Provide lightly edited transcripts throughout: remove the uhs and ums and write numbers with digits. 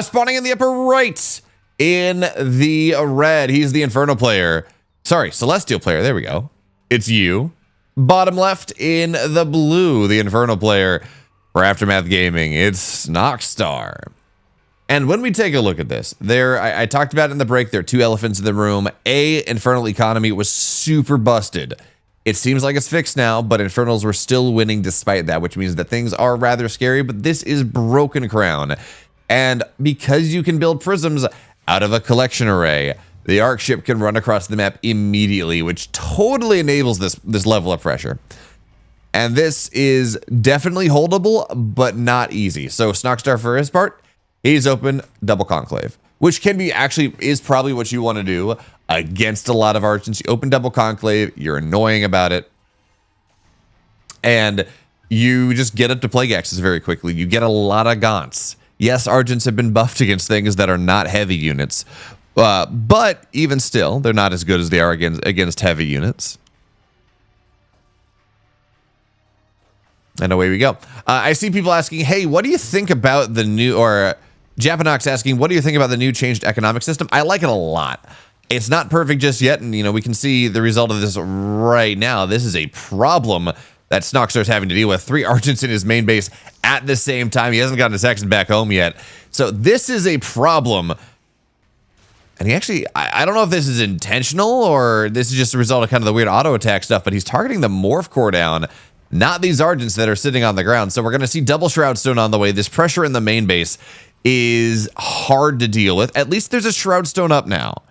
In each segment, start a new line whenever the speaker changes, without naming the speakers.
Spawning in the upper right in the red, he's the Infernal player. Sorry, Celestial player. There we go. It's you. Bottom left in the blue, the Infernal player for Aftermath Gaming. It's Snoxtar. And when we take a look at this, I talked about it in the break. There are two elephants in the room. Infernal economy was super busted. It seems like it's fixed now, but Infernals were still winning despite that, which means that things are rather scary, but this is Broken Crown. And because you can build prisms out of a collection array, the Arc ship can run across the map immediately, which totally enables this level of pressure. And this is definitely holdable, but not easy. So Snoxtar, for his part, he's open double conclave, which can be is probably what you want to do against a lot of Argents. You open double conclave, you're annoying about it, and you just get up to Plague Axes very quickly. You get a lot of gaunts. Yes, Argents have been buffed against things that are not heavy units, but even still, they're not as good as they are against heavy units. And away we go. I see people asking, hey, what do you think about the new, or Japanox asking, what do you think about the new changed economic system? I like it a lot. It's not perfect just yet, and we can see the result of this right now. This is a problem that Snoxtar is having to deal with. 3 Argents in his main base at the same time. He hasn't gotten his Hexen back home yet. So this is a problem. And he actually, I don't know if this is intentional or this is just a result of kind of the weird auto attack stuff, but he's targeting the Morph Core down, not these Argents that are sitting on the ground. So we're going to see double Shroud Stone on the way. This pressure in the main base is hard to deal with. At least there's a Shroud Stone up now.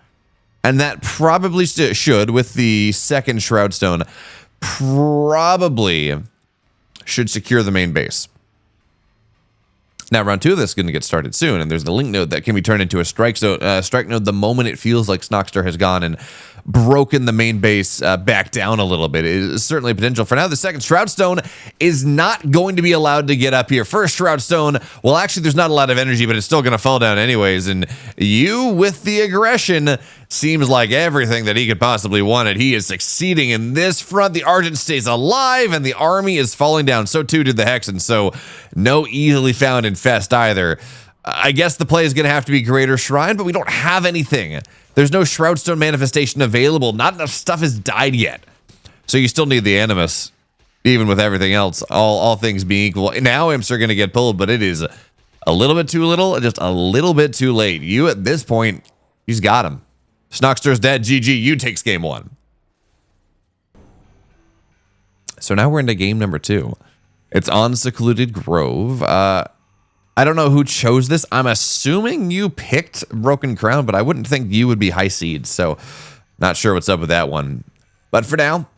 And that probably should, with the second Shroud Stone, probably should secure the main base. Now, round 2 of this is going to get started soon, and there's the link node that can be turned into a strike node the moment it feels like Snoxtar has gone and broken the main base back down a little bit. It is certainly potential. For now, the second Shroud Stone is not going to be allowed to get up here. First Shroud Stone, well, actually, there's not a lot of energy, but it's still going to fall down anyways, and you, with the aggression, seems like everything that he could possibly wanted. He is succeeding in this front. The Argent stays alive, and the army is falling down. So too did the Hexen, so no easily found infest either. I guess the play is going to have to be Greater Shrine, but we don't have anything. There's no Shroudstone manifestation available. Not enough stuff has died yet. So you still need the Animus, even with everything else, all things being equal. Now imps are going to get pulled, but it is a little bit too little, just a little bit too late. You, at this point, he's got him. Snoxtar's dead. GG, you takes game 1. So now we're into game number 2. It's on Secluded Grove. I don't know who chose this. I'm assuming you picked Broken Crown, but I wouldn't think you would be high seed, so not sure what's up with that one. But for now,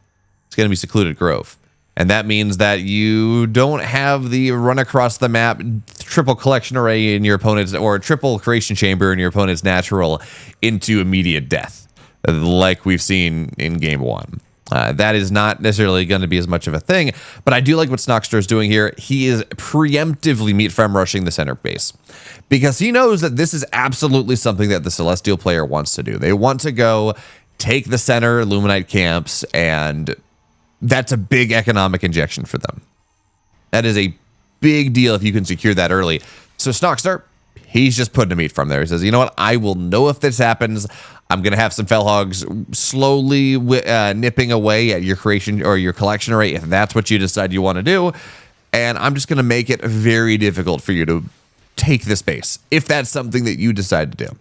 it's going to be Secluded Grove. And that means that you don't have the run across the map triple collection array in your opponent's, or triple creation chamber in your opponent's natural into immediate death, like we've seen in game 1. That is not necessarily going to be as much of a thing, but I do like what Snoxtar is doing here. He is preemptively meat farm rushing the center base because he knows that this is absolutely something that the Celestial player wants to do. They want to go take the center Luminite camps, and that's a big economic injection for them. That is a big deal if you can secure that early. So Snoxtar, he's just putting a meat farm there. He says, you know what? I will know if this happens. I'm going to have some Fellhogs slowly nipping away at your creation or your collection array if that's what you decide you want to do. And I'm just going to make it very difficult for you to take this base if that's something that you decide to do.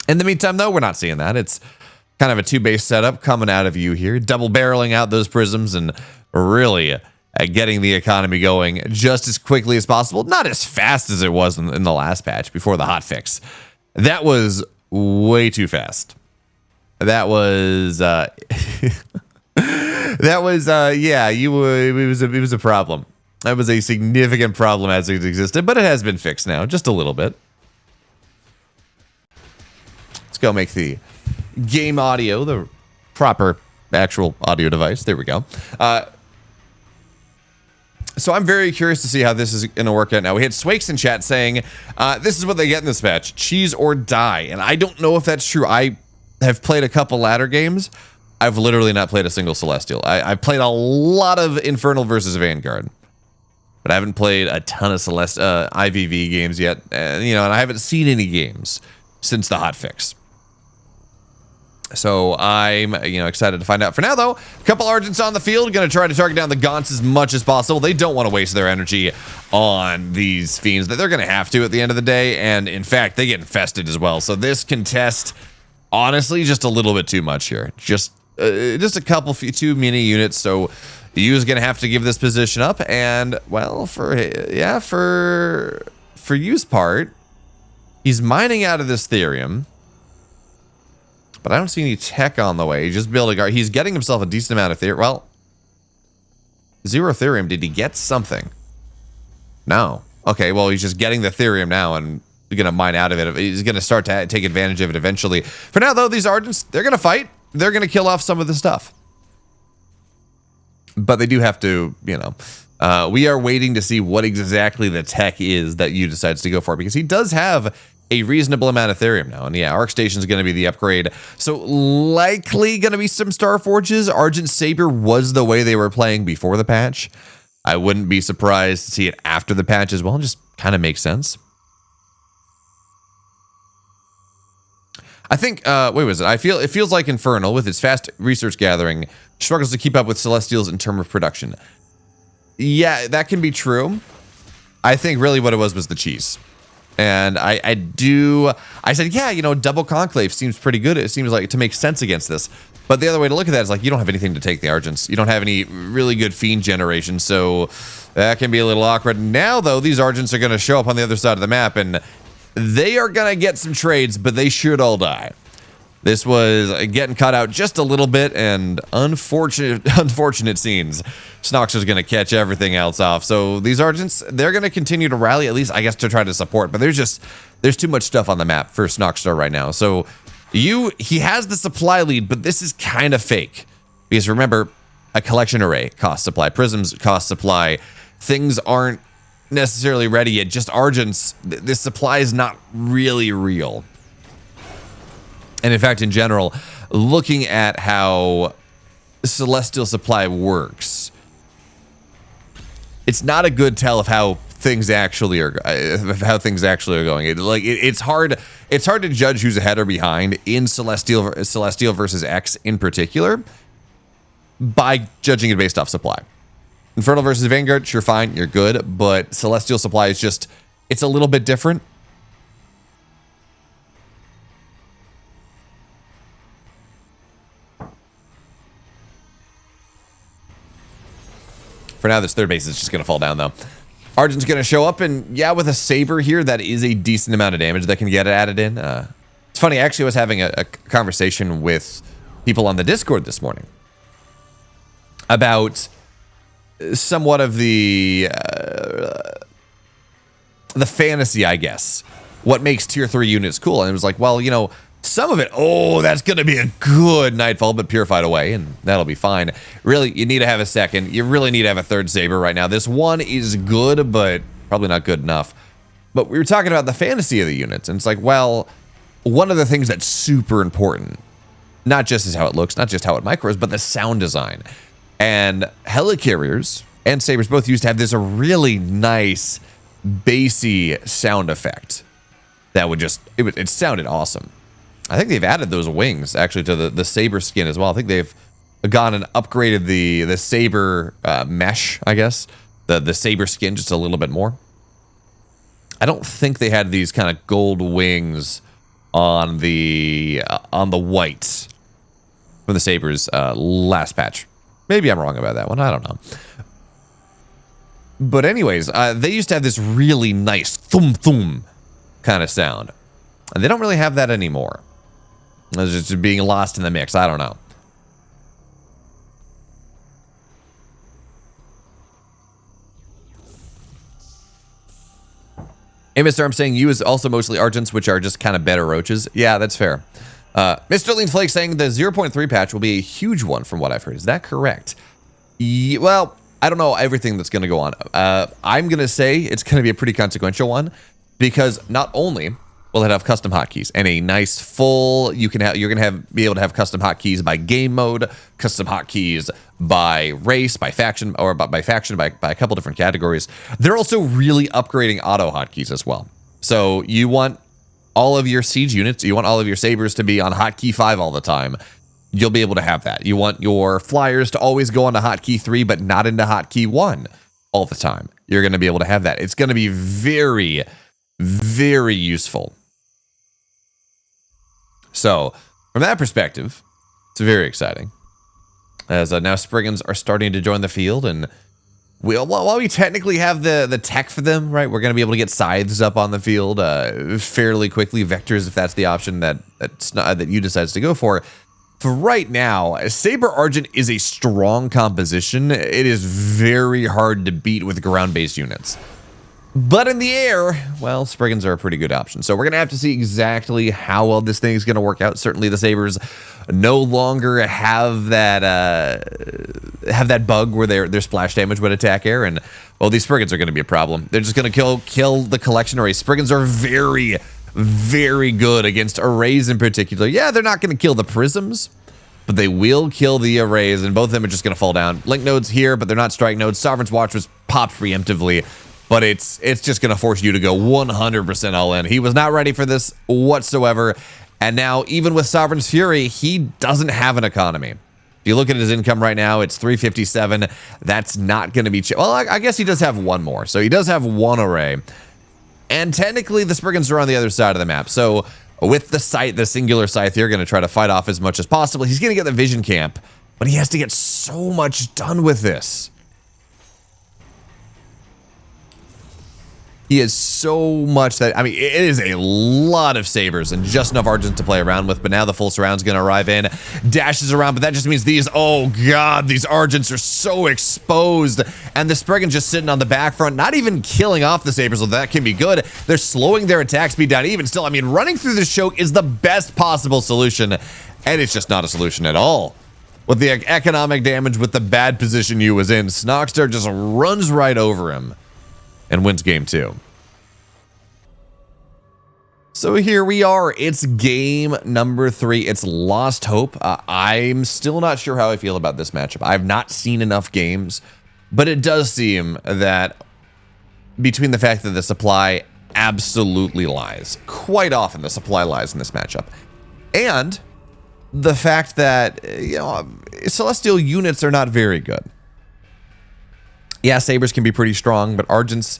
In the meantime, though, we're not seeing that. It's kind of a 2-base setup coming out of you here, double barreling out those prisms and really getting the economy going just as quickly as possible. Not as fast as it was in the last patch before the hotfix. That was way too fast. That was yeah, it was a problem. That was a significant problem as it existed, but it has been fixed now, just a little bit. Let's go make the game audio the proper actual audio device. There we go. So I'm very curious to see how this is going to work out now. We had Swakes in chat saying, this is what they get in this patch, cheese or die. And I don't know if that's true. I have played a couple ladder games. I've literally not played a single Celestial. I've played a lot of Infernal versus Vanguard. but I haven't played a ton of IVV games yet. You know, and I haven't seen any games since the hotfix. So I'm, you know, excited to find out. For now, though, a couple Argents on the field, going to try to target down the Gaunts as much as possible. They don't want to waste their energy on these Fiends. They're going to have to at the end of the day, and in fact, they get infested as well. So this contest, honestly, just a little bit too much here. Just a couple, too many units. So you is going to have to give this position up, and well, for Yu's part, he's mining out of this Therium. But I don't see any tech on the way. He's just building. He's getting himself a decent amount of Therium. Well, 0 Therium. Did he get something? No. Okay, well, he's just getting the Therium now and going to mine out of it. He's going to start to take advantage of it eventually. For now, though, these Argents, they're going to fight. They're going to kill off some of the stuff. But they do have to, you know. We are waiting to see what exactly the tech is that Yu decides to go for, because he does have a reasonable amount of Therium now. And yeah, Arc Station is going to be the upgrade. So likely going to be some Star Forges. Argent Saber was the way they were playing before the patch. I wouldn't be surprised to see it after the patch as well. It just kind of makes sense. I think, wait, was it? It feels like Infernal, with its fast research gathering, struggles to keep up with Celestials in terms of production. Yeah, that can be true. I think really what it was the cheese. And I said, yeah, you know, double conclave seems pretty good. It seems like to make sense against this. But the other way to look at that is like, you don't have anything to take the Argents. You don't have any really good Fiend generation. So that can be a little awkward. Now, though, these Argents are going to show up on the other side of the map, and they are going to get some trades, but they should all die. This was getting cut out just a little bit, and unfortunate scenes. Snoxtar's going to catch everything else off. So these Argents, they're going to continue to rally, at least, I guess, to try to support. But there's too much stuff on the map for Snoxtar right now. So he has the supply lead, but this is kind of fake. Because remember, a collection array cost supply. Prisms cost supply. Things aren't necessarily ready yet. Just Argents, this supply is not really real. And in fact, in general, looking at how Celestial supply works, it's not a good tell of how things actually are going. It's hard to judge who's ahead or behind in Celestial versus X in particular by judging it based off supply. Infernal versus Vanguard, sure, fine, you're good, but Celestial supply is just, it's a little bit different. For now, this third base is just going to fall down, though. Argent's going to show up, and yeah, with a Saber here, that is a decent amount of damage that can get added in. It's funny, actually, I was having a conversation with people on the Discord this morning about somewhat of the fantasy, I guess. What makes tier 3 units cool? And it was like, well, you know, some of it, oh, that's going to be a good Nightfall, but purified away, and that'll be fine. Really, you need to have a second. You really need to have a third Saber right now. This one is good, but probably not good enough. But we were talking about the fantasy of the units, and it's like, well, one of the things that's super important, not just is how it looks, not just how it micros, but the sound design. And Helicarriers and Sabers both used to have this really nice, bassy sound effect that would just, it sounded awesome. I think they've added those wings, actually, to the Saber skin as well. I think they've gone and upgraded the Saber mesh, I guess. The Saber skin just a little bit more. I don't think they had these kind of gold wings on the whites from the Sabers last patch. Maybe I'm wrong about that one. I don't know. But anyways, they used to have this really nice thum-thum kind of sound. And they don't really have that anymore. It's just being lost in the mix. I don't know. Mr. I'm saying you is also mostly Argents, which are just kind of better roaches. Yeah, that's fair. Mr. Lean Flake saying the 0.3 patch will be a huge one from what I've heard. Is that correct? Well, I don't know everything that's going to go on. I'm going to say it's going to be a pretty consequential one, because not only will it have custom hotkeys and a nice full. You're gonna be able to have custom hotkeys by game mode, custom hotkeys by race, by faction, or by a couple different categories. They're also really upgrading auto hotkeys as well. So you want all of your siege units, you want all of your sabers to be on hotkey 5 all the time. You'll be able to have that. You want your flyers to always go onto hotkey 3, but not into hotkey 1 all the time. You're going to be able to have that. It's going to be very, very useful. So, from that perspective, it's very exciting. As now Spriggans are starting to join the field, and while we technically have the tech for them, right, we're going to be able to get scythes up on the field fairly quickly, vectors if that's the option that you decides to go for. For right now, Saber Argent is a strong composition. It is very hard to beat with ground-based units. But in the air, well, Spriggans are a pretty good option. So we're going to have to see exactly how well this thing is going to work out. Certainly the Sabers no longer have that bug where their splash damage would attack air. And, well, these Spriggans are going to be a problem. They're just going to kill the collection array. Spriggans are very, very good against arrays in particular. Yeah, they're not going to kill the prisms, but they will kill the arrays, and both of them are just going to fall down. Link nodes here, but they're not strike nodes. Sovereign's Watch was popped preemptively, but it's just going to force you to go 100% all in. He was not ready for this whatsoever, and now even with Sovereign's Fury, he doesn't have an economy. If you look at his income right now, it's 357. That's not going to be... Well, I guess he does have one more, so he does have one array. And technically, the Spriggans are on the other side of the map, so with the scythe, the singular scythe, you're going to try to fight off as much as possible. He's going to get the vision camp, but he has to get so much done with this. He has so much that, I mean, it is a lot of sabers and just enough Argents to play around with, but now the full surround's going to arrive in. Dashes around, but that just means these, oh god, these Argents are so exposed. And the Spriggan's just sitting on the back front, not even killing off the sabers, so that can be good. They're slowing their attack speed down even still. I mean, running through this choke is the best possible solution, and it's just not a solution at all. With the economic damage with the bad position you was in, Snoxtar just runs right over him and wins game 2. So here we are. It's game number 3. It's Lost Hope. I'm still not sure how I feel about this matchup. I've not seen enough games, but it does seem that between the fact that the supply absolutely lies, quite often the supply lies in this matchup, and the fact that, you know, Celestial units are not very good. Yeah, Sabers can be pretty strong, but Argents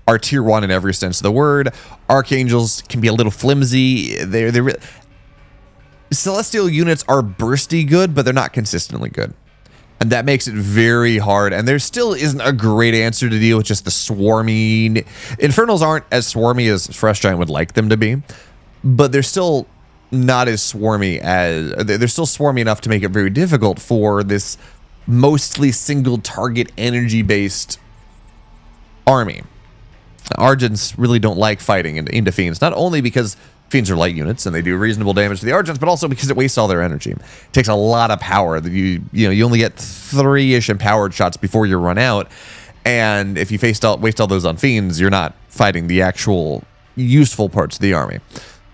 are tier 1 in every sense of the word. Archangels can be a little flimsy. Celestial units are bursty good, but they're not consistently good. And that makes it very hard. And there still isn't a great answer to deal with just the swarmy. Infernals aren't as swarmy as Fresh Giant would like them to be, but they're still not as swarmy as... They're still swarmy enough to make it very difficult for this mostly single target energy-based army. Argents really don't like fighting into Fiends, not only because Fiends are light units and they do reasonable damage to the Argents, but also because it wastes all their energy. It takes a lot of power. You only get 3-ish empowered shots before you run out, and if you waste all those on Fiends, you're not fighting the actual useful parts of the army.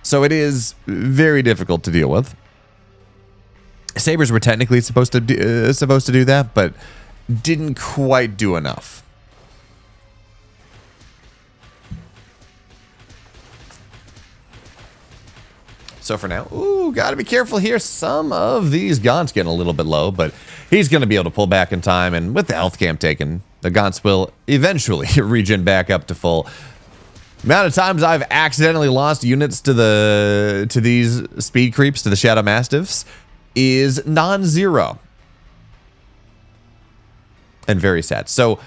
So it is very difficult to deal with. Sabers were technically supposed to do that, but didn't quite do enough. So for now, gotta be careful here. Some of these Gaunts getting a little bit low, but he's gonna be able to pull back in time, and with the health camp taken, the Gaunts will eventually regen back up to full. The amount of times I've accidentally lost units to these speed creeps, to the Shadow Mastiffs, is non-zero. And very sad. So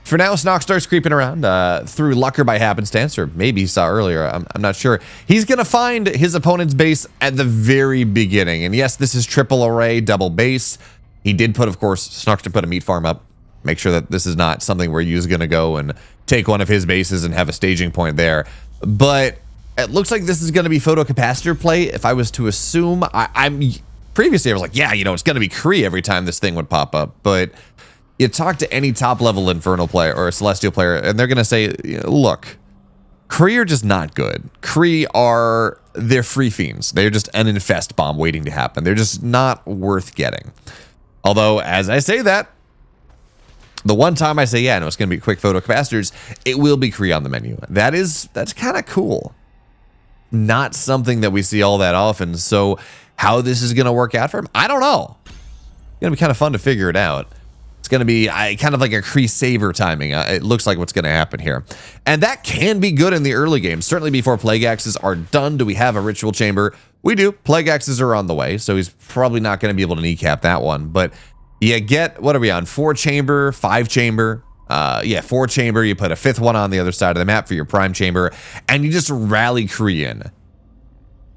for now, Snoxtar's creeping around through luck or by happenstance, or maybe he saw earlier. I'm not sure. He's going to find his opponent's base at the very beginning. And yes, this is triple array, double base. He did put, of course, Snoxtar put a meat farm up. Make sure that this is not something where you're going to go and take one of his bases and have a staging point there. But it looks like this is going to be photocapacitor play. If I was to assume, previously I was like, yeah, it's going to be Kree every time this thing would pop up. But you talk to any top level Infernal player or Celestial player, and they're going to say, look, Kree are just not good. They're free fiends. They're just an infest bomb waiting to happen. They're just not worth getting. Although, as I say that, the one time I say, yeah, no, it's going to be quick photocapacitors, it will be Kree on the menu. That's kind of cool. Not something that we see all that often. So how this is going to work out for him, I don't know. It's going to be kind of fun to figure it out. It's going to be kind of like a Kree Saber timing. It looks like what's going to happen here. And that can be good in the early game. Certainly before Plague Axes are done. Do we have a Ritual Chamber? We do. Plague Axes are on the way, so he's probably not going to be able to kneecap that one. But you get, what are we on? 4 chamber, 5 chamber. 4 chamber. You put a 5th one on the other side of the map for your prime chamber, and you just rally Kree in.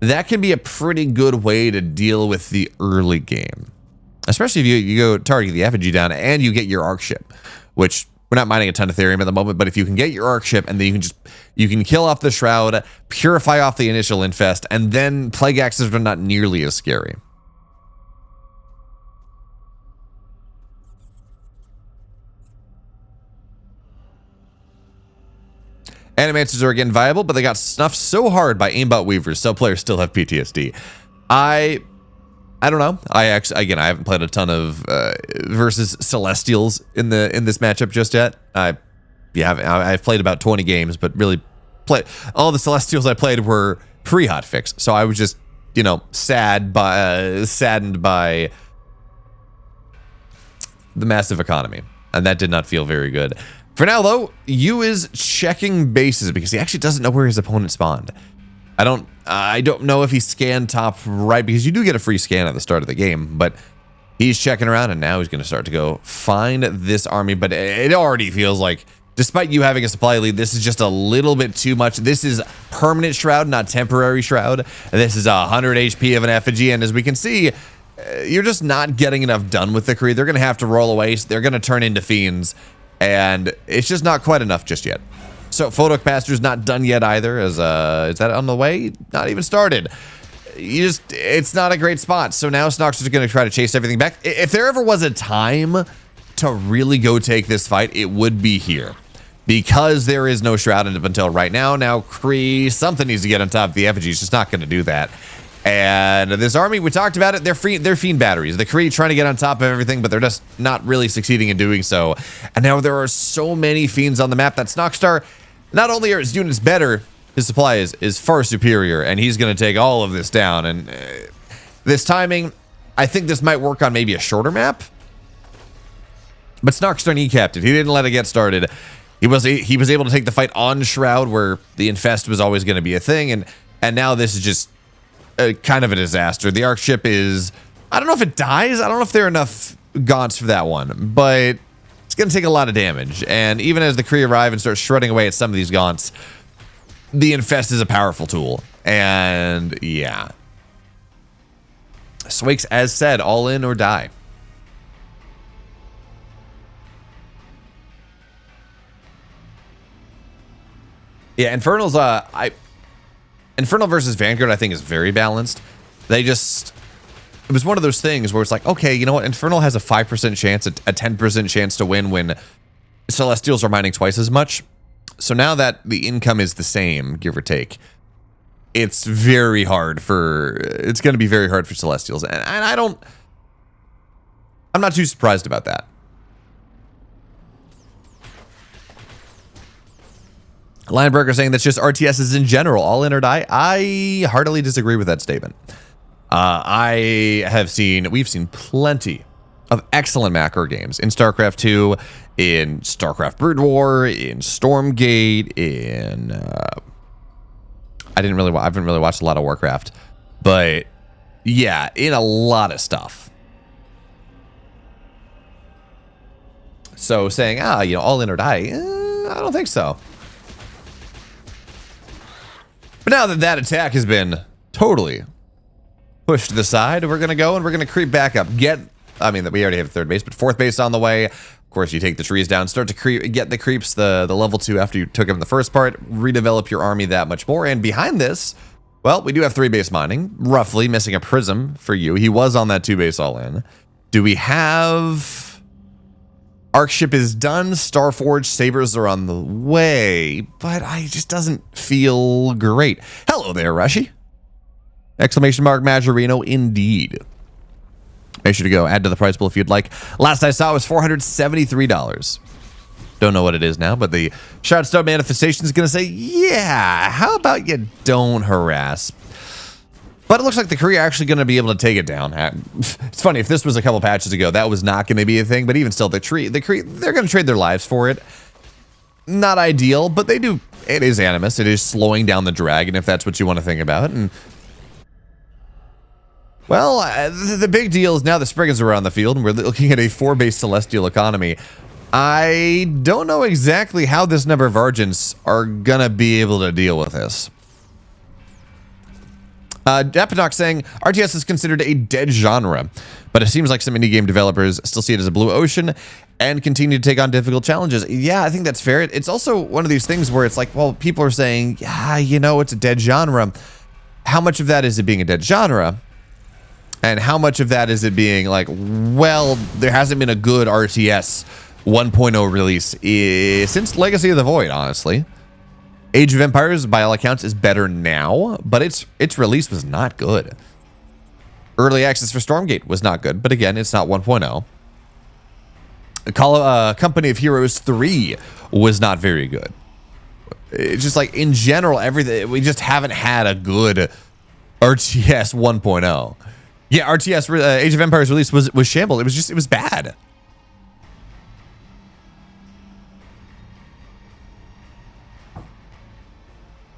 That can be a pretty good way to deal with the early game. Especially if you go target the effigy down and you get your arc ship, which we're not mining a ton of Therium at the moment, but if you can get your arc ship and then you can kill off the Shroud, purify off the initial infest, and then Plague Axes are not nearly as scary. Animators are again viable, but they got snuffed so hard by aimbot weavers, so players still have PTSD. I don't know. I haven't played a ton of versus Celestials in this matchup just yet. I've played about 20 games, but really all the Celestials I played were pre-hotfix. So I was just, saddened by the massive economy, and that did not feel very good. For now, though, Yu is checking bases because he actually doesn't know where his opponent spawned. I don't know if he scanned top right, because you do get a free scan at the start of the game, but he's checking around, and now he's going to start to go find this army. But it already feels like, despite you having a supply lead, this is just a little bit too much. This is permanent Shroud, not temporary Shroud. This is 100 HP of an effigy, and as we can see, you're just not getting enough done with the Kree. They're going to have to roll away. So they're going to turn into fiends, and it's just not quite enough just yet. So Photocapacitor's not done yet either. Is that on the way? Not even started. It's not a great spot. So now Snoxtar's going to try to chase everything back. If there ever was a time to really go take this fight, it would be here. Because there is no Shroud up until right now. Now Kree, something needs to get on top of the effigy. It's just not going to do that. And this army, we talked about it, they're fiend batteries. The Kree trying to get on top of everything, but they're just not really succeeding in doing so. And now there are so many fiends on the map that Snoxtar, not only are his units better, his supply is far superior, and he's going to take all of this down. And this timing, I think this might work on maybe a shorter map. But Snoxtar kneecapped it. He didn't let it get started. He was able to take the fight on Shroud, where the infest was always going to be a thing, and now this is just kind of a disaster. The arc ship is, I don't know if it dies. I don't know if there are enough gaunts for that one, but it's going to take a lot of damage. And even as the Kree arrive and start shredding away at some of these gaunts, the infest is a powerful tool. And yeah, Swakes, as said, all in or die. Yeah, Infernals, Infernal versus Vanguard, I think, is very balanced. It was one of those things where it's like, okay, you know what? Infernal has a 5% chance, a 10% chance to win when Celestials are mining twice as much. So now that the income is the same, give or take, it's going to be very hard for Celestials. And I'm not too surprised about that. Lionberger saying that's just RTSs in general, all in or die. I heartily disagree with that statement. We've seen plenty of excellent macro games in StarCraft 2, in StarCraft Brood War, in Stormgate, I haven't really watched a lot of Warcraft, but yeah, in a lot of stuff. So saying, all in or die, I don't think so. But now that attack has been totally pushed to the side, we're going to go and we're going to creep back up. We already have third base, but fourth base on the way. Of course, you take the trees down, start to get the creeps, the level 2 after you took them in the first part, redevelop your army that much more. And behind this, well, we do have 3 base mining, roughly missing a prism for you. He was on that 2 base all in. Do we have Arc ship is done. Starforge sabers are on the way, but I just doesn't feel great. Hello there, Rushy. Exclamation mark Majorino, indeed. Make sure to go add to the price pool if you'd like. Last I saw it was $473. Don't know what it is now, but the Shroudstone manifestation is going to say, yeah, how about you don't harass? But it looks like the Kree are actually going to be able to take it down. It's funny, if this was a couple patches ago, that was not going to be a thing, but even still, the Kree, they're going to trade their lives for it. Not ideal, but they do. It is Animus. It is slowing down the dragon, if that's what you want to think about. And well, the big deal is now the Spriggans are on the field, and we're looking at a 4-base celestial economy. I don't know exactly how this number of Argents are going to be able to deal with this. Dapadoc saying, RTS is considered a dead genre, but it seems like some indie game developers still see it as a blue ocean and continue to take on difficult challenges. Yeah, I think that's fair. It's also one of these things where it's like, well, people are saying, yeah, you know, it's a dead genre. How much of that is it being a dead genre? And how much of that is it being like, well, there hasn't been a good RTS 1.0 release since Legacy of the Void, honestly. Age of Empires, by all accounts, is better now, but its release was not good. Early access for Stormgate was not good, but again, it's not 1.0. Company of Heroes 3 was not very good. It's just like, in general, everything, we just haven't had a good RTS 1.0. Yeah, RTS, Age of Empires release was shambles. It was bad.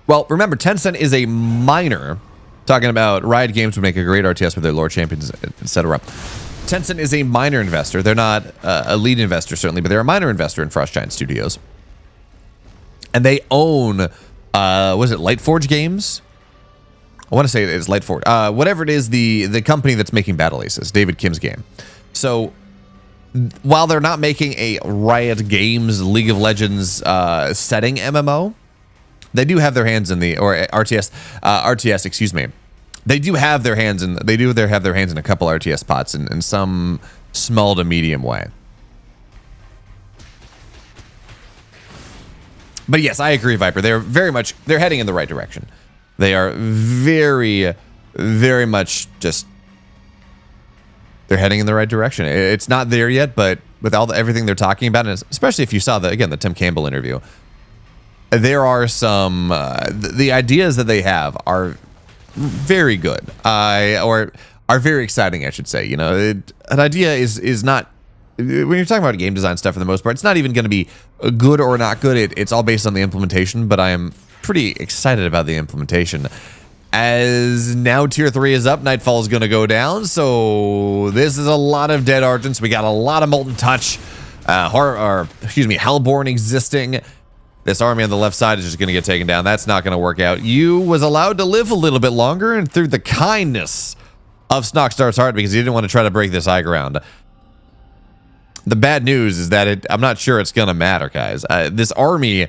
Well, remember, Tencent is a minor. Talking about Riot Games would make a great RTS with their lore champions, etc. Tencent is a minor investor. They're not a lead investor, certainly, but they're a minor investor in Frost Giant Studios. And they own, was it Lightforge Games? I want to say it's Lightforge. Whatever it is, the company that's making Battle Aces, David Kim's game. So while they're not making a Riot Games League of Legends setting MMO, they do have their hands in the, or RTS, excuse me. They do have their hands in, have their hands in a couple RTS pots in some small to medium way. But yes, I agree, Viper. They're heading in the right direction. They are very, very much just, they're heading in the right direction. It's not there yet, but with everything they're talking about, and especially if you saw the Tim Campbell interview, there are some, the ideas that they have are very good, or are very exciting, I should say. You know, an idea is not, when you're talking about game design stuff for the most part, it's not even going to be good or not good. It's all based on the implementation, but I am pretty excited about the implementation. As now tier 3 is up, Nightfall is going to go down, so this is a lot of dead Argents. We got a lot of Molten Touch, Hellborn existing. This army on the left side is just going to get taken down. That's not going to work out. You was allowed to live a little bit longer, and through the kindness of Snoxtar's heart, because he didn't want to try to break this high ground. The bad news is that I'm not sure it's going to matter, guys. This army,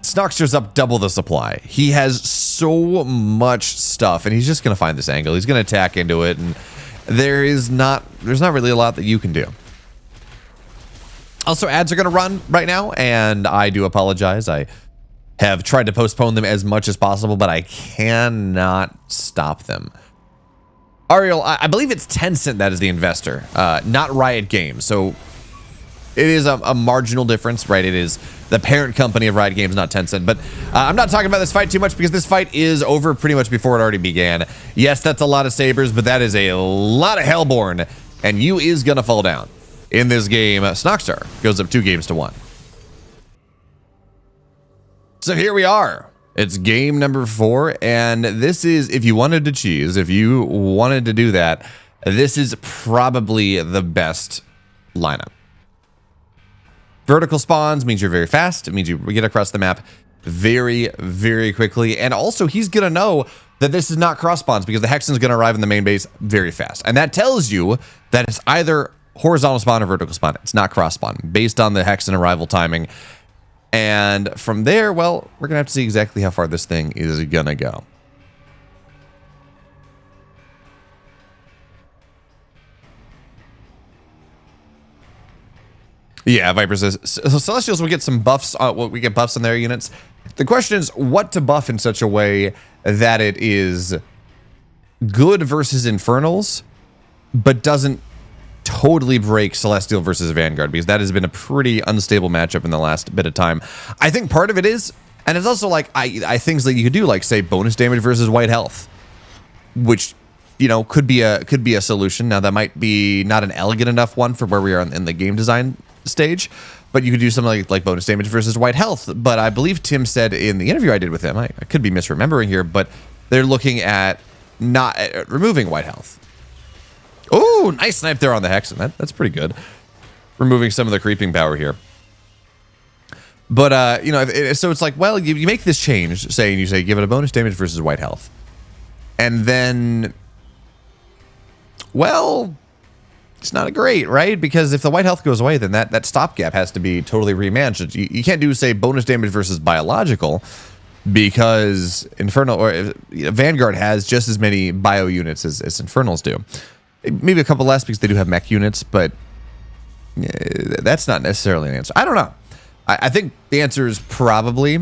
Snoxtar's up double the supply. He has so much stuff, and he's just going to find this angle. He's going to attack into it, and there's not really a lot that you can do. Also, ads are going to run right now, and I do apologize. I have tried to postpone them as much as possible, but I cannot stop them. Ariel, I believe it's Tencent that is the investor, not Riot Games. So it is a marginal difference, right? It is the parent company of Riot Games, not Tencent. But I'm not talking about this fight too much because this fight is over pretty much before it already began. Yes, that's a lot of sabers, but that is a lot of Hellborn, and you is going to fall down. In this game, Snoxtar goes up 2-1. So here we are. It's game number 4, and this is, if you wanted to cheese, if you wanted to do that, this is probably the best lineup. Vertical spawns means you're very fast. It means you get across the map very, very quickly. And also, he's going to know that this is not cross spawns because the Hexen's going to arrive in the main base very fast. And that tells you that it's either horizontal spawn or vertical spawn. It's not cross spawn based on the Hexen arrival timing. And from there, well, we're going to have to see exactly how far this thing is going to go. Yeah, Viper says, so Celestials will get some buffs. We get buffs on their units. The question is what to buff in such a way that it is good versus Infernals, but doesn't totally break Celestial versus Vanguard, because that has been a pretty unstable matchup in the last bit of time. I think part of it is, and it's also like I things that you could do, like say bonus damage versus white health, which, you know, could be a solution. Now that might be not an elegant enough one for where we are in the game design stage, but you could do something like bonus damage versus white health. But I believe Tim said in the interview I did with him, I could be misremembering here, but they're looking at not removing white health. Oh, nice snipe there on the Hexen. That's pretty good. Removing some of the creeping power here. But, you know, so it's like, well, you make this change, saying you say give it a bonus damage versus white health. And then, well, it's not a great, right? Because if the white health goes away, then that stopgap has to be totally remanaged. You can't do, say, bonus damage versus biological, because Infernal or Vanguard has just as many bio units as Infernals do. Maybe a couple less because they do have mech units, but that's not necessarily an answer. I don't know. I think the answer is probably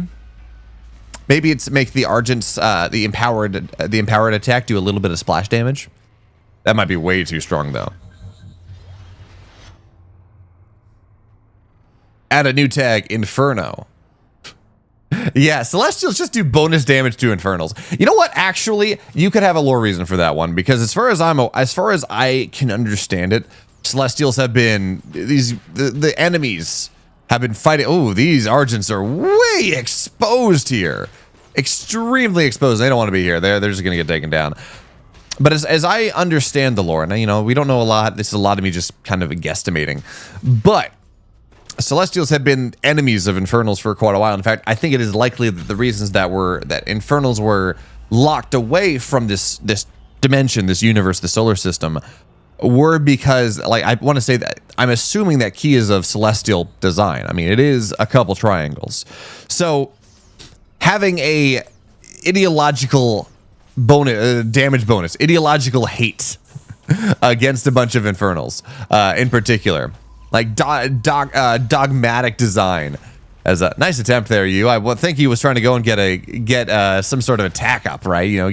maybe it's make the Argents the empowered attack do a little bit of splash damage. That might be way too strong though. Add a new tag, Inferno. Yeah, Celestials just do bonus damage to Infernals. You know what? Actually, you could have a lore reason for that one, because as far as I can understand it, Celestials have been the enemies have been fighting. Oh, these Argents are way exposed here, extremely exposed. They don't want to be here. They're just gonna get taken down. But as I understand the lore, and you know, we don't know a lot. This is a lot of me just kind of guesstimating, but Celestials have been enemies of Infernals for quite a while. In fact, I think it is likely that the reasons that Infernals were locked away from this dimension, this universe, the solar system, were because, like, I want to say that I'm assuming that key is of Celestial design. I mean, it is a couple triangles. So having a ideological damage bonus, ideological hate against a bunch of Infernals, in particular. Like dogmatic design. As a nice attempt there, you. I think he was trying to go and get some sort of attack up, right? You know,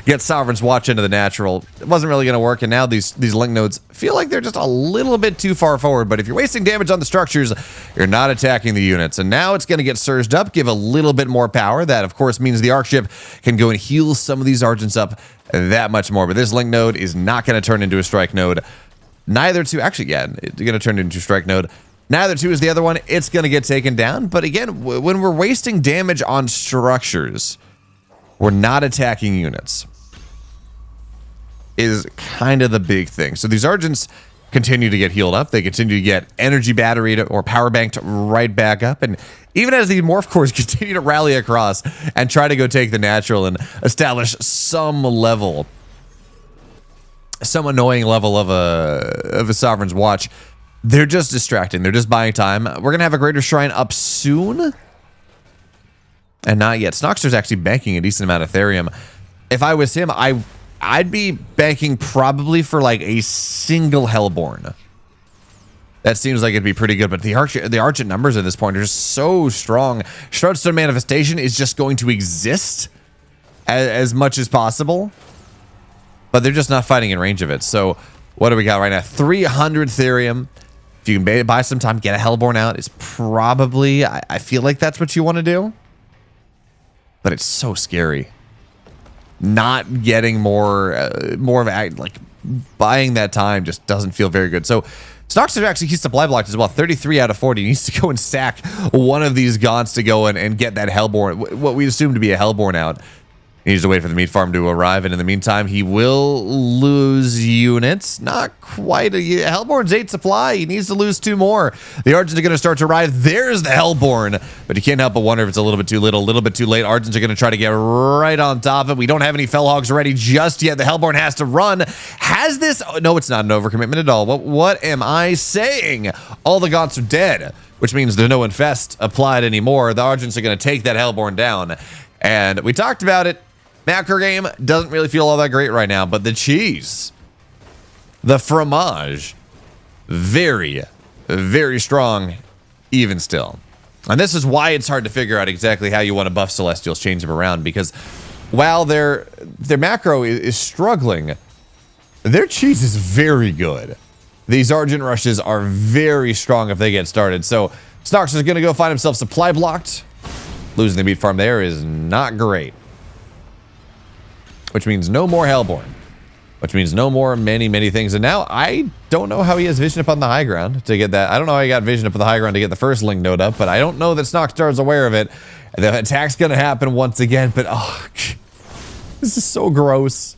get Sovereign's Watch into the natural. It wasn't really going to work, and now these link nodes feel like they're just a little bit too far forward. But if you're wasting damage on the structures, you're not attacking the units. And now it's going to get surged up, give a little bit more power. That, of course, means the Arc Ship can go and heal some of these Argents up that much more. But this link node is not going to turn into a strike node. Neither two, actually, yeah, it's going to turn into a strike node. Neither two is the other one. It's going to get taken down. But again, when we're wasting damage on structures, we're not attacking units. Is kind of the big thing. So these Argents continue to get healed up. They continue to get energy batteried or power banked right back up. And even as the Morph Cores continue to rally across and try to go take the natural and establish some level, some annoying level of a Sovereign's Watch, they're just distracting. They're just buying time. We're going to have a Greater Shrine up soon. And not yet. Snoxtar's actually banking a decent amount of Therium. If I was him, I'd be banking probably for like a single Hellborn. That seems like it'd be pretty good. But the Argent numbers at this point are just so strong. Shroudstone Manifestation is just going to exist as much as possible. But they're just not fighting in range of it. So what do we got right now? 300 Therium. If you can buy some time, get a Hellborn out, it's probably, I feel like that's what you want to do. But it's so scary. Not getting more of a, like, buying that time just doesn't feel very good. So Snoxtar actually keeps supply blocked as well. 33 out of 40. He needs to go and sack one of these Gaunts to go and get that Hellborn, what we assume to be a Hellborn out. He needs to wait for the meat farm to arrive, and in the meantime, he will lose units. Not quite a Hellborn's 8 supply. He needs to lose 2 more. The Argents are going to start to arrive. There's the Hellborn, but you can't help but wonder if it's a little bit too little, a little bit too late. Argents are going to try to get right on top of it. We don't have any Fellhogs ready just yet. The Hellborn has to run. Has this? Oh, no, it's not an overcommitment at all. What am I saying? All the Gaunts are dead, which means there's no Infest applied anymore. The Argents are going to take that Hellborn down, and we talked about it. Macro game doesn't really feel all that great right now, but the cheese, the fromage, very, very strong even still. And this is why it's hard to figure out exactly how you want to buff Celestials, change them around, because while their macro is struggling, their cheese is very good. These Argent Rushes are very strong if they get started. So Snoxtar is going to go find himself supply blocked. Losing the meat farm there is not great. Which means no more Hellborn. Which means no more many things. And now I don't know how he has vision up on the high ground to get that. I don't know how he got vision up on the high ground to get the first link node up, but I don't know that Snoxtar is aware of it. The attack's going to happen once again, but oh, this is so gross.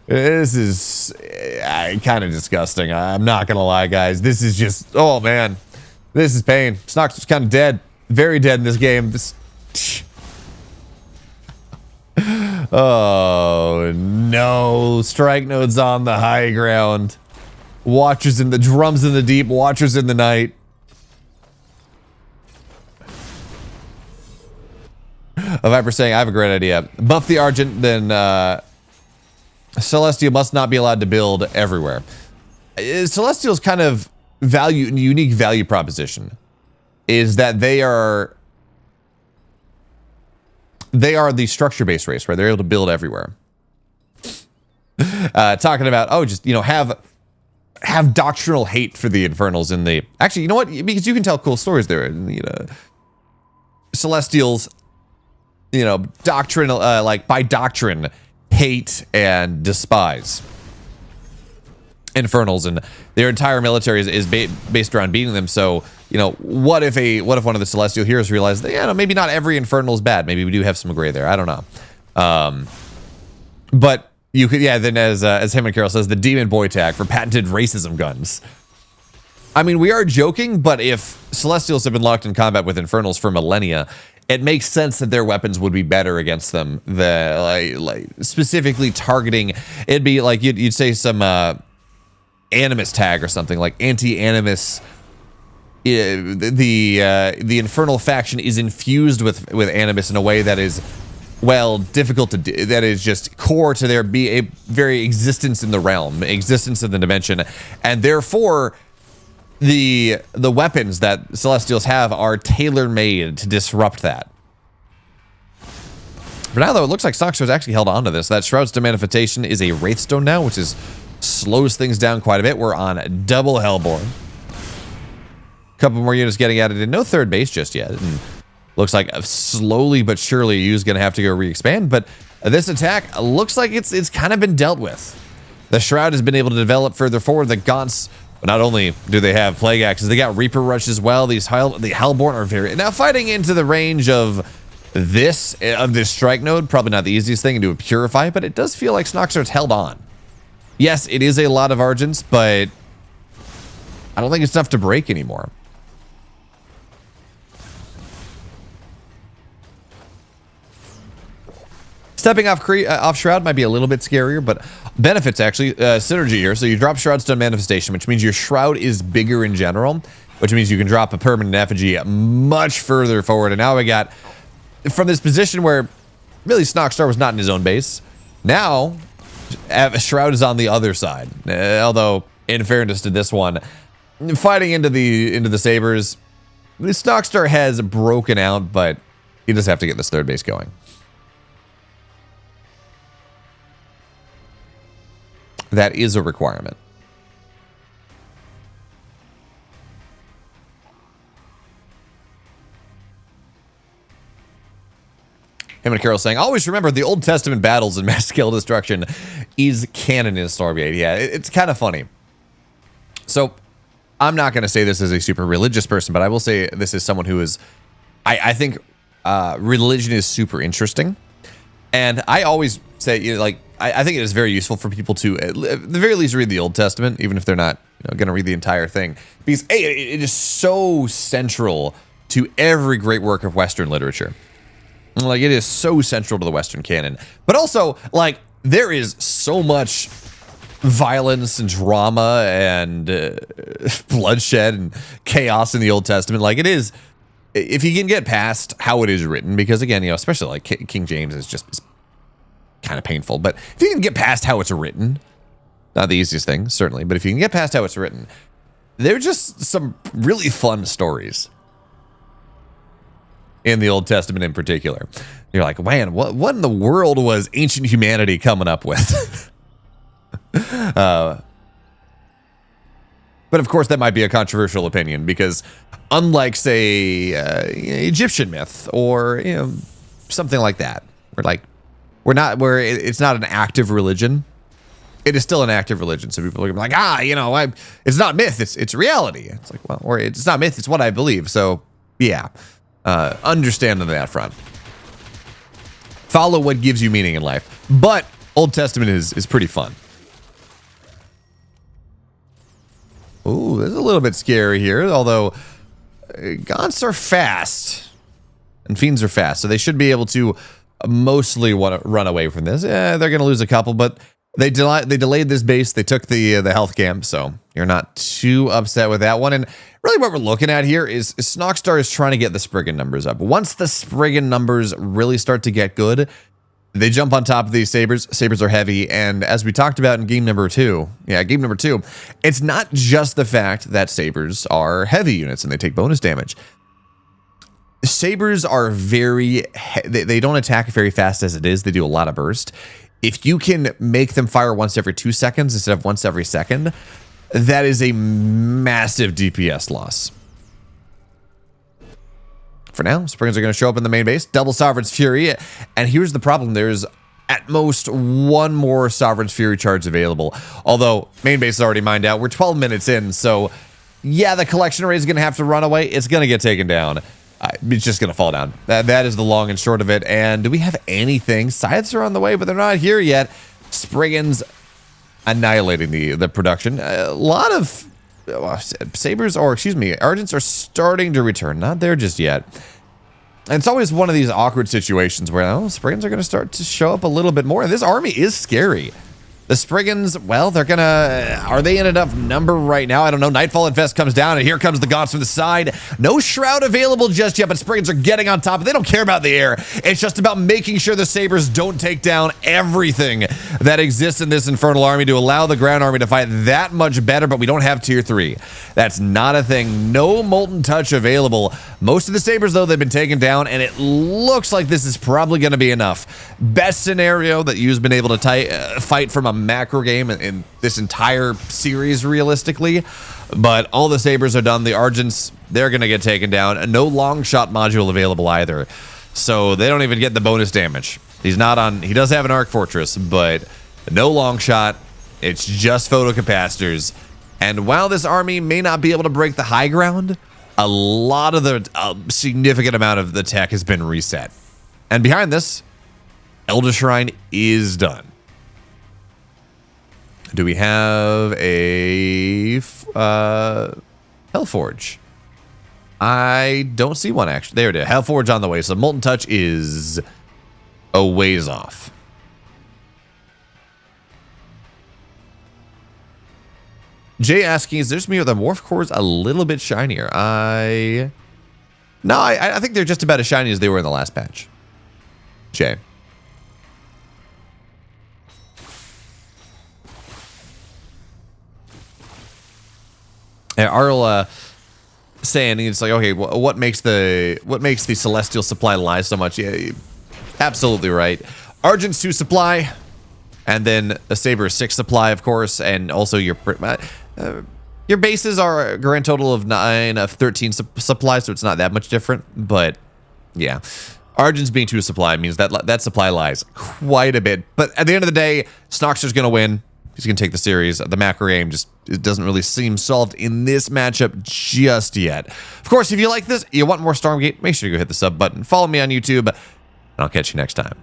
This is kind of disgusting. I'm not going to lie, guys. This is just, oh man, this is pain. Snoxtar's kind of dead. Very dead in this game. This. Oh no, strike nodes on the high ground. Watchers in the drums in the deep, watchers in the night. A Viper saying, I have a great idea. Buff the Argent, then Celestial must not be allowed to build everywhere. Celestial's kind of unique value proposition is that they are the structure-based race, right? They're able to build everywhere. Talking about, oh, just, you know, have doctrinal hate for the Infernals in the... Actually, you know what? Because you can tell cool stories there. You know, Celestials, you know, doctrinal, like, by doctrine, hate and despise Infernals, and their entire military is based around beating them. So, you know, what if one of the Celestial heroes realized that, yeah, no, maybe not every Infernal is bad. Maybe we do have some gray there. I don't know. But you could, yeah. Then as him and Carol says, the Demon Boy tag for patented racism guns. I mean, we are joking, but if Celestials have been locked in combat with Infernals for millennia, it makes sense that their weapons would be better against them. Like specifically targeting, it'd be like you'd say some Animus tag or something like anti-Animus. The Infernal faction is infused with Animus in a way that is, well, difficult to do. That is just core to their very existence in the realm, existence in the dimension, and therefore the weapons that Celestials have are tailor-made to disrupt that. For now, though, it looks like Snoxtar's actually held on to this. That Shroud's Manifestation is a Wraithstone now, which slows things down quite a bit. We're on double Hellborn. Couple more units getting added in. No third base just yet. And looks like slowly but surely Yu's going to have to go re-expand. But this attack looks like it's kind of been dealt with. The Shroud has been able to develop further forward. The Gaunts, not only do they have Plague Axes, they got Reaper Rush as well. The Hellborn are very... Now, fighting into the range of this strike node, probably not the easiest thing to do a Purify, but it does feel like Snoxtar's held on. Yes, it is a lot of Argents, but I don't think it's enough to break anymore. Stepping off Shroud might be a little bit scarier, but benefits actually, synergy here. So you drop Shroud's Stone Manifestation, which means your Shroud is bigger in general, which means you can drop a permanent effigy much further forward. And now we got, from this position where really Snoxtar was not in his own base, now Shroud is on the other side. Although, in fairness to this one, fighting into the Sabers, Snoxtar has broken out, but he does have to get this third base going. That is a requirement. Him and Carol saying, always remember the Old Testament battles and mass scale destruction is canon in Stormgate. Yeah, it's kind of funny. So, I'm not going to say this as a super religious person, but I will say this is someone who is, I think religion is super interesting. And I always say, you know, like, I think it is very useful for people to, at the very least, read the Old Testament, even if they're not, you know, going to read the entire thing. Because, A, it is so central to every great work of Western literature. Like, it is so central to the Western canon. But also, like, there is so much violence and drama and bloodshed and chaos in the Old Testament. Like, it is, if you can get past how it is written, because, again, you know, especially, like, King James is just kind of painful. But if you can get past how it's written, not the easiest thing, certainly, but if you can get past how it's written, they're just some really fun stories in the Old Testament in particular. You're like, man, what in the world was ancient humanity coming up with? But of course, that might be a controversial opinion because unlike, say, Egyptian myth or something like that, where it's not an active religion. It is still an active religion. So people are like, it's not myth, it's reality. It's like, well, or it's not myth, it's what I believe. So yeah, understand on that front. Follow what gives you meaning in life. But Old Testament is pretty fun. Ooh, this is a little bit scary here, although Gaunts are fast and Fiends are fast, so they should be able to mostly want to run away from this. Yeah, they're going to lose a couple, but they delayed this base. They took the health camp, so you're not too upset with that one. And really what we're looking at here is Snoxtar is trying to get the Spriggan numbers up. Once the Spriggan numbers really start to get good, they jump on top of these Sabers. Sabers are heavy, and as we talked about in game number two, it's not just the fact that Sabers are heavy units and they take bonus damage. Sabers are they don't attack very fast as it is. They do a lot of burst. If you can make them fire once every 2 seconds instead of once every second, that is a massive DPS loss. For now, Spriggans are going to show up in the main base. Double Sovereign's Fury. And here's the problem. There's at most one more Sovereign's Fury charge available. Although, main base is already mined out. We're 12 minutes in. So, yeah, the collection array is going to have to run away. It's going to get taken down. It's just going to fall down. That is the long and short of it. And do we have anything? Scythes are on the way, but they're not here yet. Spriggans annihilating the production. A lot of Sabers, or excuse me, Argents are starting to return. Not there just yet. And it's always one of these awkward situations where Spriggans are going to start to show up a little bit more. And this army is scary. The Spriggans, well, are they in enough number right now? I don't know. Nightfall Infest comes down, and here comes the Gaunts from the side. No Shroud available just yet, but Spriggans are getting on top. They don't care about the air. It's just about making sure the Sabers don't take down everything that exists in this Infernal army to allow the ground army to fight that much better, but we don't have tier 3. That's not a thing. No Molten Touch available. Most of the Sabers, though, they've been taken down, and it looks like this is probably going to be enough. Best scenario that you've been able to fight from a macro game in this entire series realistically, but all the Sabers are done. The Argents, they're gonna get taken down, and no long shot module available either, so they don't even get the bonus damage. He does have an Arc Fortress, but no long shot. It's just photocapacitors. And while this army may not be able to break the high ground, a lot of the significant amount of the tech has been reset. And behind this, Elder Shrine is done. Do we have a Hellforge? I don't see one, actually. There it is. Hellforge on the way. So Molten Touch is a ways off. Jay asking, is this me or the Morph cores a little bit shinier? I think they're just about as shiny as they were in the last patch. Jay. Arl saying it's like, okay, what makes the celestial supply lie so much? Yeah, absolutely right. Argent's 2 supply, and then a Saber 6 supply, of course, and also your bases are a grand total of 9 of 13 supplies, so it's not that much different. But yeah, Argent's being 2 supply means that supply lies quite a bit. But at the end of the day, Snoxtar's going to win. He's going to take the series. The macro game it doesn't really seem solved in this matchup just yet. Of course, if you like this, you want more Stormgate, make sure you go hit the sub button. Follow me on YouTube, and I'll catch you next time.